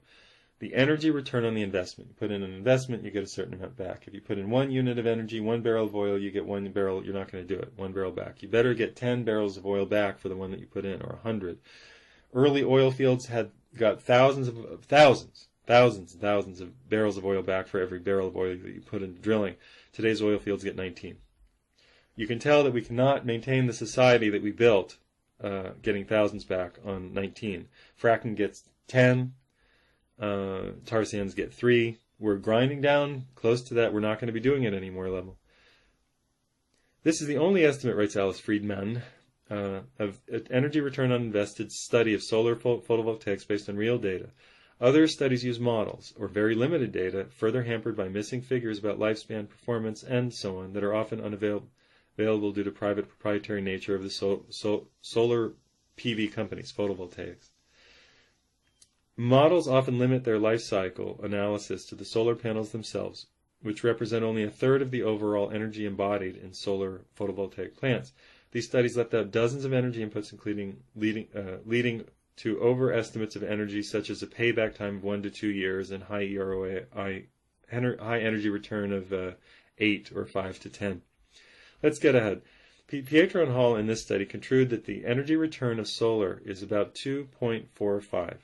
Speaker 1: the energy return on the investment. You put in an investment, you get a certain amount back. If you put in 1 unit of energy, 1 barrel of oil, you get 1 barrel, you're not going to do it, 1 barrel back. You better get 10 barrels of oil back for the one that you put in, or 100. Early oil fields had got thousands of barrels of oil back for every barrel of oil that you put into drilling. Today's oil fields get 19. You can tell that we cannot maintain the society that we built getting thousands back on 19. Fracking gets 10. Tar sands get 3. We're grinding down close to that. We're not going to be doing it anymore level. This is the only estimate, writes Alice Friedman, of energy return on invested study of solar photovoltaics based on real data. Other studies use models, or very limited data, further hampered by missing figures about lifespan, performance, and so on, that are often unavailable due to private proprietary nature of the solar PV companies, photovoltaics. Models often limit their life cycle analysis to the solar panels themselves, which represent only 1/3 of the overall energy embodied in solar photovoltaic plants. These studies left out dozens of energy inputs, including leading to overestimates of energy, such as a payback time of 1 to 2 years and high EROI, high energy return of 8 or 5 to 10. Let's get ahead. Pietro and Hall in this study conclude that the energy return of solar is about 2.45.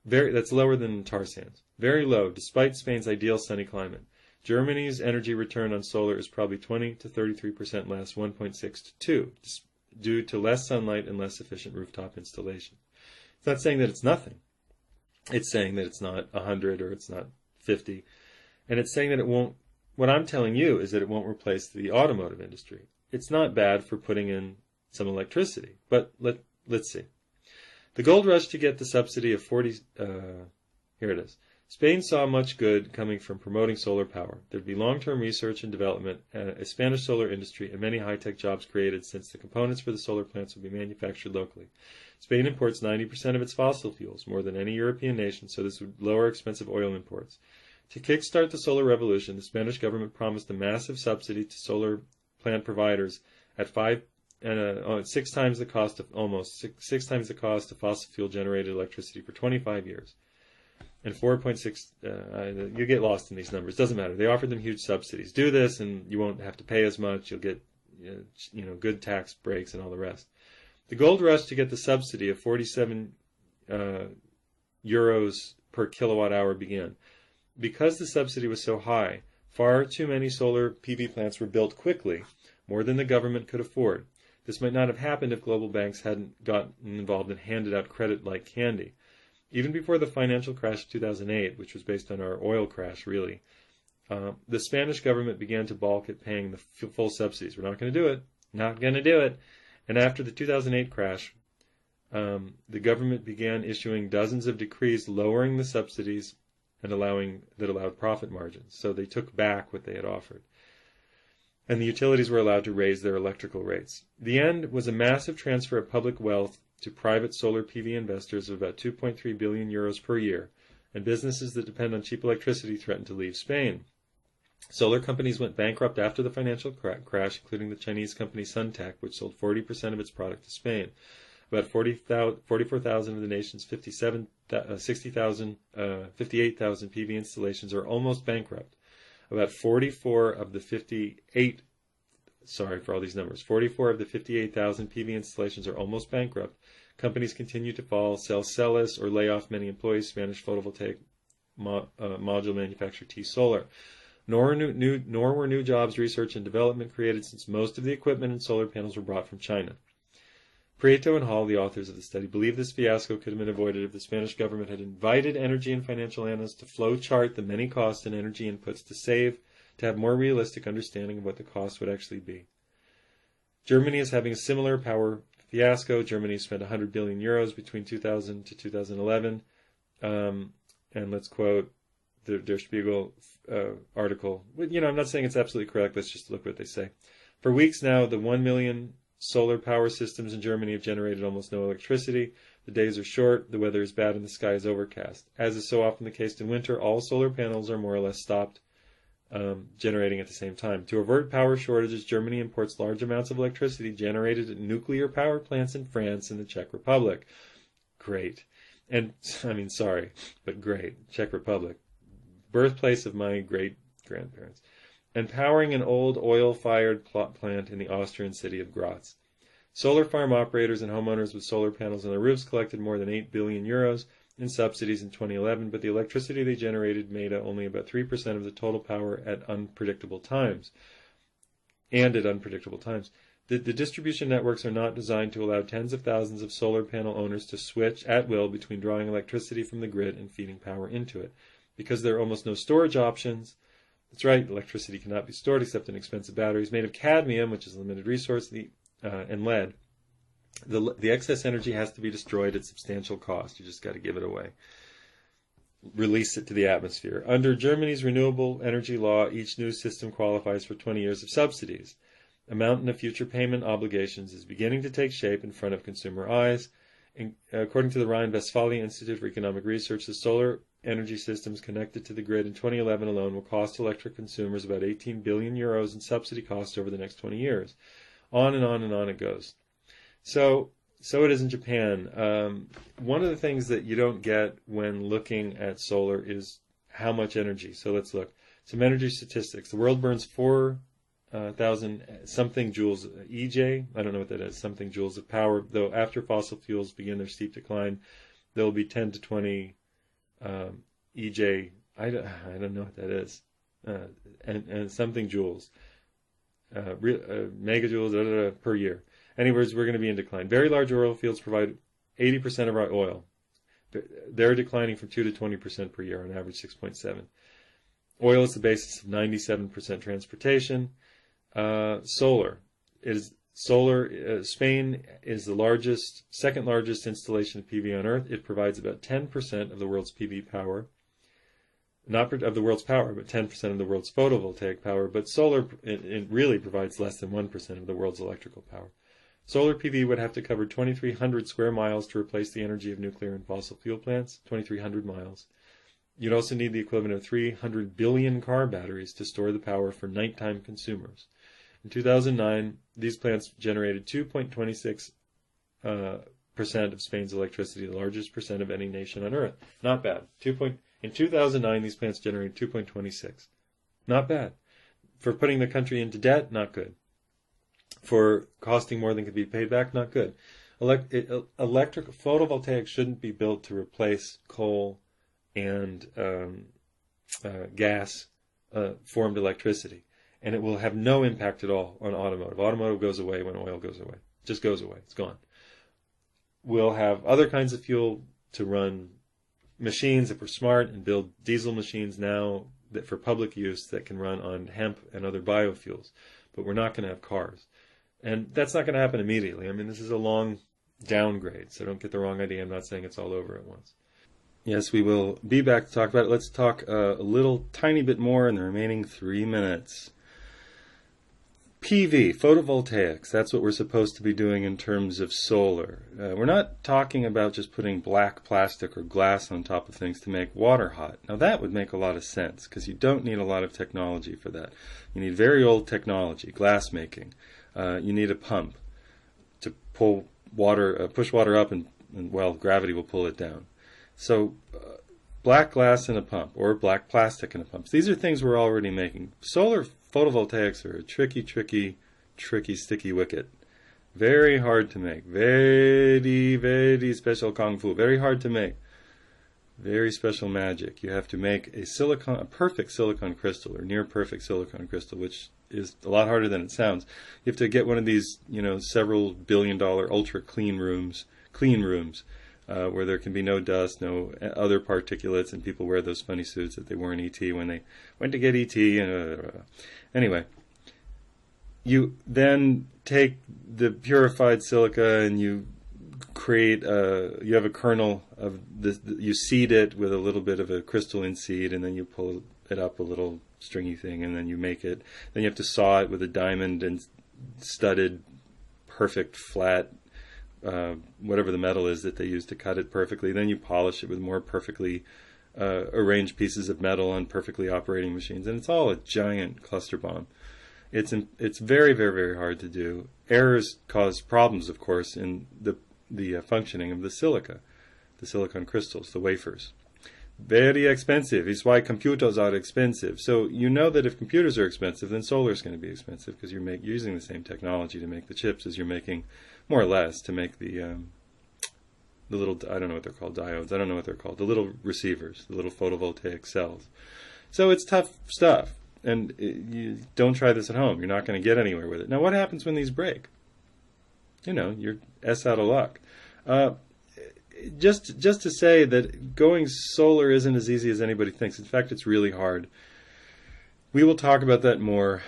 Speaker 1: That's lower than tar sands. Very low, despite Spain's ideal sunny climate. Germany's energy return on solar is probably 20 to 33% less, 1.6 to 2, due to less sunlight and less efficient rooftop installation. It's not saying that it's nothing. It's saying that it's not 100 or it's not 50. And it's saying that it won't, what I'm telling you is that it won't replace the automotive industry. It's not bad for putting in some electricity, but let's see. The gold rush to get the subsidy of 40, here it is. Spain saw much good coming from promoting solar power. There'd be long-term research and development, a Spanish solar industry, and many high-tech jobs created since the components for the solar plants would be manufactured locally. Spain imports 90% of its fossil fuels, more than any European nation, so this would lower expensive oil imports. To kickstart the solar revolution, the Spanish government promised a massive subsidy to solar plant providers at 6 times the cost of fossil fuel generated electricity for 25 years. And 4.6, you get lost in these numbers. Doesn't matter. They offered them huge subsidies. Do this, and you won't have to pay as much. You'll get, good tax breaks and all the rest. The gold rush to get the subsidy of 47 euros per kilowatt hour began. Because the subsidy was so high, far too many solar PV plants were built quickly, more than the government could afford. This might not have happened if global banks hadn't gotten involved and handed out credit like candy. Even before the financial crash of 2008, which was based on our oil crash, really, the Spanish government began to balk at paying the full subsidies. We're not going to do it. Not going to do it. And after the 2008 crash, the government began issuing dozens of decrees lowering the subsidies and allowed profit margins. So they took back what they had offered. And the utilities were allowed to raise their electrical rates. The end was a massive transfer of public wealth to private solar PV investors of about 2.3 billion euros per year, and businesses that depend on cheap electricity threatened to leave Spain. Solar companies went bankrupt after the financial crash, including the Chinese company Suntech, which sold 40% of its product to Spain. About 44,000 of the nation's 58,000 PV installations are almost bankrupt. About 44 of the 58,000 PV installations are almost bankrupt. Companies continue to fall, sell Celis, or lay off many employees. Spanish photovoltaic module manufacturer T Solar. Nor were new jobs, research, and development created since most of the equipment and solar panels were brought from China. Prieto and Hall, the authors of the study, believe this fiasco could have been avoided if the Spanish government had invited energy and financial analysts to flow chart the many costs and energy inputs to have more realistic understanding of what the cost would actually be. Germany is having a similar power fiasco. Germany spent 100 billion euros between 2000 to 2011. And let's quote the Der Spiegel article. I'm not saying it's absolutely correct. Let's just look what they say. For weeks now, the 1 million solar power systems in Germany have generated almost no electricity. The days are short, the weather is bad, and the sky is overcast. As is so often the case in winter, all solar panels are more or less stopped generating at the same time. To avert power shortages, Germany imports large amounts of electricity generated at nuclear power plants in France and the Czech Republic. Great. And, sorry, but great. Czech Republic. Birthplace of my great-grandparents. And powering an old oil-fired plant in the Austrian city of Graz. Solar farm operators and homeowners with solar panels on their roofs collected more than 8 billion euros in subsidies in 2011, but the electricity they generated made only about 3% of the total power at unpredictable times. The distribution networks are not designed to allow tens of thousands of solar panel owners to switch at will between drawing electricity from the grid and feeding power into it. Because there are almost no storage options. That's right, electricity cannot be stored except in expensive batteries made of cadmium, which is a limited resource, and lead. The excess energy has to be destroyed at substantial cost. You just got to give it away. Release it to the atmosphere. Under Germany's renewable energy law, each new system qualifies for 20 years of subsidies. A mountain of future payment obligations is beginning to take shape in front of consumer eyes. According to the Rhine-Westphalia Institute for Economic Research, the solar energy systems connected to the grid in 2011 alone will cost electric consumers about 18 billion euros in subsidy costs over the next 20 years. On and on and on it goes. So it is in Japan. One of the things that you don't get when looking at solar is how much energy. So let's look. Some energy statistics. The world burns 4 thousand something joules EJ. I don't know what that is. Something joules of power. Though after fossil fuels begin their steep decline, there will be 10 to 20 EJ. I don't know what that is. And something joules, megajoules per year. Anyways, we're going to be in decline. Very large oil fields provide 80% of our oil. They're declining from 2 to 20% per year, on average 6.7. Oil is the basis of 97% transportation. Solar. Spain is the second largest installation of PV on Earth. It provides about 10% of the world's PV power. Not of the world's power, but 10% of the world's photovoltaic power. But solar, it really provides less than 1% of the world's electrical power. Solar PV would have to cover 2,300 square miles to replace the energy of nuclear and fossil fuel plants, 2,300 miles. You'd also need the equivalent of 300 billion car batteries to store the power for nighttime consumers. In 2009, these plants generated 2.26% of Spain's electricity, the largest percent of any nation on Earth. Not bad. In 2009, these plants generated 2.26. Not bad. For putting the country into debt, not good. For costing more than could be paid back, not good. Electric photovoltaics shouldn't be built to replace coal and gas formed electricity. And it will have no impact at all on automotive. Automotive goes away when oil goes away. Just goes away. It's gone. We'll have other kinds of fuel to run machines if we're smart, and build diesel machines now that for public use that can run on hemp and other biofuels. But we're not going to have cars. And that's not going to happen immediately. I mean, this is a long downgrade, so don't get the wrong idea. I'm not saying it's all over at once. Yes, we will be back to talk about it. Let's talk a little tiny bit more in the remaining 3 minutes. PV, photovoltaics, that's what we're supposed to be doing in terms of solar. We're not talking about just putting black plastic or glass on top of things to make water hot. Now that would make a lot of sense, because you don't need a lot of technology for that. You need very old technology, glass making. You need a pump to pull water, push water up, and well, gravity will pull it down. So black glass in a pump, or black plastic in a pump. These are things we're already making. Solar photovoltaics are a tricky, sticky wicket. Very hard to make. Very special kung fu. Very hard to make. Very special magic. You have to make a perfect silicon crystal, or near perfect silicon crystal, which is a lot harder than it sounds. You have to get one of these, several $billion ultra clean rooms, where there can be no dust, no other particulates, and people wear those funny suits that they wore in E.T. when they went to get E.T. Anyway, you then take the purified silica and you create you have a kernel of this. You seed it with a little bit of a crystalline seed, and then you pull it up a little stringy thing, and then you make it. Then you have to saw it with a diamond and studded, perfect flat, whatever the metal is that they use to cut it perfectly. Then you polish it with more perfectly arranged pieces of metal on perfectly operating machines, and it's all a giant cluster bomb. It's very, very, very hard to do. Errors cause problems, of course, in the functioning of the silica, the silicon crystals, the wafers. Very expensive. It's why computers are expensive. So you know that if computers are expensive, then solar is going to be expensive, because you're using the same technology to make the chips as you're making, more or less, to make the little, I don't know what they're called, diodes. I don't know what they're called. The little receivers, the little photovoltaic cells. So it's tough stuff. And you don't try this at home. You're not going to get anywhere with it. Now, what happens when these break? You're S out of luck. Just to say that going solar isn't as easy as anybody thinks. In fact, it's really hard. We will talk about that more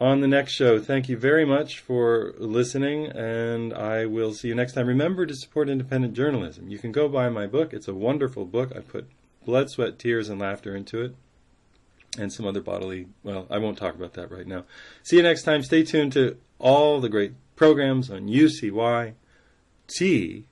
Speaker 1: on the next show. Thank you very much for listening, and I will see you next time. Remember to support independent journalism. You can go buy my book. It's a wonderful book. I put blood, sweat, tears, and laughter into it, and some other bodily, well, I won't talk about that right now. See you next time. Stay tuned to all the great programs on UCY TV.